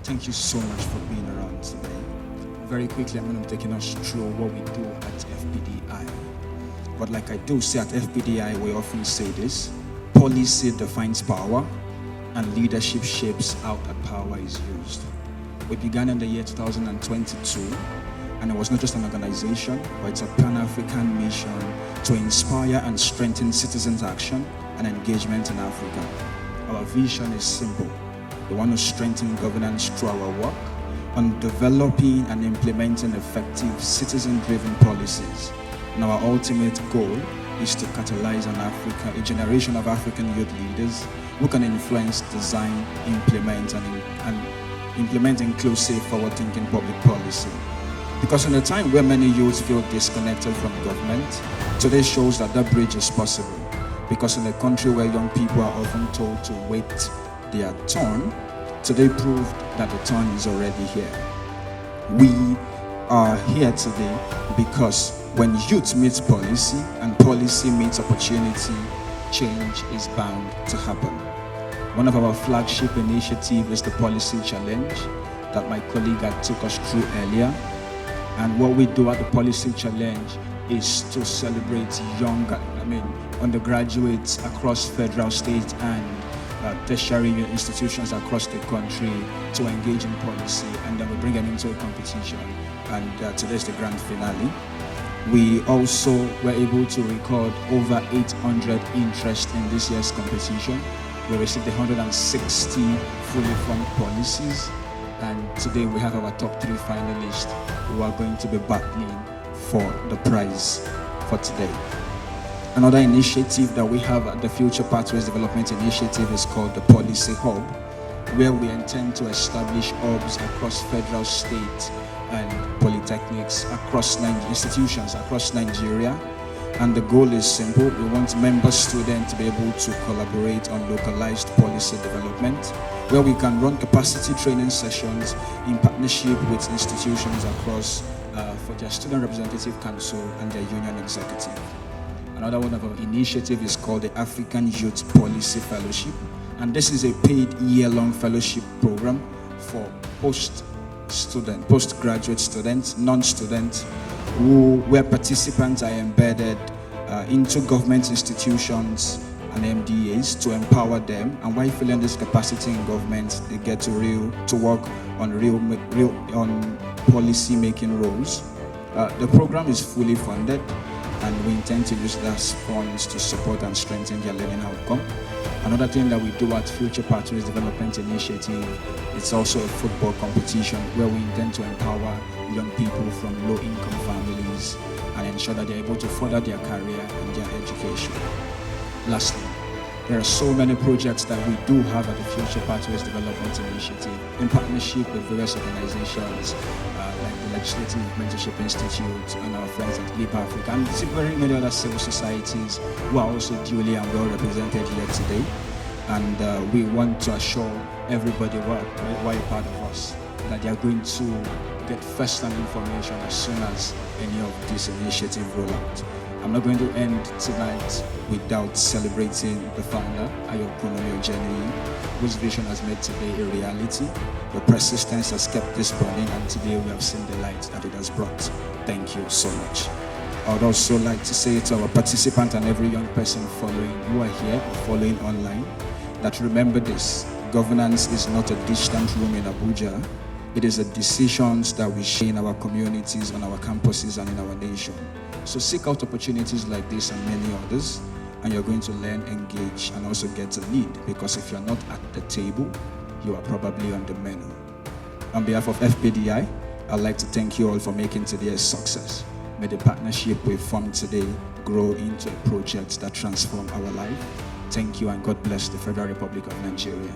Thank you so much for being around today. Very quickly, I'm going to be taking us through what we do at FPDI. But like I do say at FPDI, we often say this: policy defines power, and leadership shapes how that power is used. We began in the year 2022, and it was not just an organization, but it's a Pan-African mission to inspire and strengthen citizens' action and engagement in Africa. Our vision is simple. We want to strengthen governance through our work on developing and implementing effective citizen-driven policies. And our ultimate goal is to catalyze in Africa a generation of African youth leaders who can influence, design, implement, and implement inclusive, forward-thinking public policy. Because in a time where many youths feel disconnected from government, today shows that that bridge is possible. Because in a country where young people are often told to wait their turn, today proved that the turn is already here. We are here today because when youth meets policy and policy meets opportunity, change is bound to happen. One of our flagship initiatives is the Policy Challenge that my colleague had took us through earlier. And what we do at the Policy Challenge is to celebrate young, undergraduates across federal, state, and tertiary institutions across the country to engage in policy, and then we bring them into a competition. And today's the grand finale. We also were able to record over 800 interest in this year's competition. We received 160 fully formed policies, and today we have our top 3 finalists who are going to be battling for the prize for today. Another initiative that we have at the Future Pathways Development Initiative is called the Policy Hub, where we intend to establish hubs across federal, state, and polytechnics across institutions across Nigeria. And the goal is simple. We want member students to be able to collaborate on localized policy development, where we can run capacity training sessions in partnership with institutions across for their Student Representative Council and their union executive. Another one of our initiatives is called the African Youth Policy Fellowship, and this is a paid year-long fellowship program for postgraduate students, non-students, where participants are embedded into government institutions and MDAs to empower them, and while filling this capacity in government, they get to work on policy making roles. The program is fully funded, and we intend to use those funds to support and strengthen their learning outcome. Another thing that we do at Future Pathways Development Initiative, it's also a football competition where we intend to empower young people from low-income families and ensure that they're able to further their career and their education. Lastly, there are so many projects that we do have at the Future Pathways Development Initiative in partnership with various organizations like the Legislative Mentorship Institute and our friends at Leap Africa, and very many other civil societies who are also duly and well represented here today. And we want to assure everybody who are a part of us that they are going to get first-hand information as soon as any of these initiatives roll out. I'm not going to end tonight without celebrating the founder, Addo, whose vision has made today a reality. The persistence has kept this burning, and today we have seen the light that it has brought. Thank you so much. I would also like to say to our participant and every young person who are here or following online, that remember this: governance is not a distant room in Abuja. It is the decisions that we share in our communities, on our campuses, and in our nation. So seek out opportunities like this and many others, and you're going to learn, engage, and also get to lead, because if you're not at the table, you are probably on the menu. On behalf of FPDI, I'd like to thank you all for making today a success. May the partnership we formed today grow into a project that transforms our life. Thank you, and God bless the Federal Republic of Nigeria.